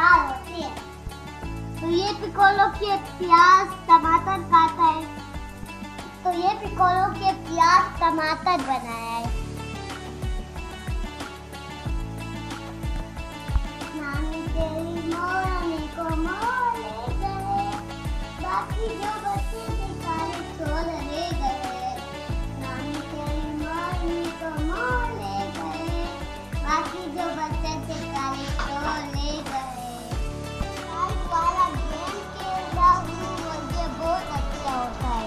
तैयार होती है। तो ये पिकोलो के प्याज टमाटर काटा है, तो ये पिकोलो के प्याज टमाटर बनाया है। नानी तेरी मोरनी को मोर ले गए, बाकी जो बच्चे बेचारे छोड़ ले गए। नानी तेरी मोरनी को मोर ले गए, बाकी जो बच्चे बेचारे छोड़ ले गए। वाला गेम खेल रहा हूँ, मुझे बहुत अच्छा होता है।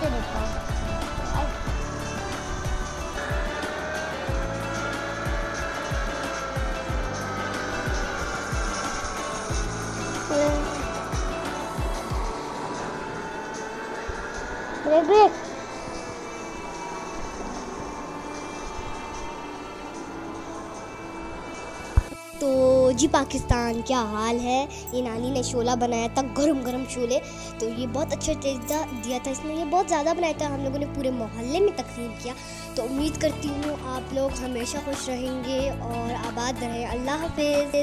देखो ब्रेक तो जी पाकिस्तान क्या हाल है। ये नानी ने शोला बनाया था, गरम गरम शोले। तो ये बहुत अच्छा टेस्ट दिया था इसमें, ये बहुत ज़्यादा बनाया था, हम लोगों ने पूरे मोहल्ले में तकसीम किया। तो उम्मीद करती हूँ आप लोग हमेशा खुश रहेंगे और आबाद रहें। अल्लाह हाफिज़।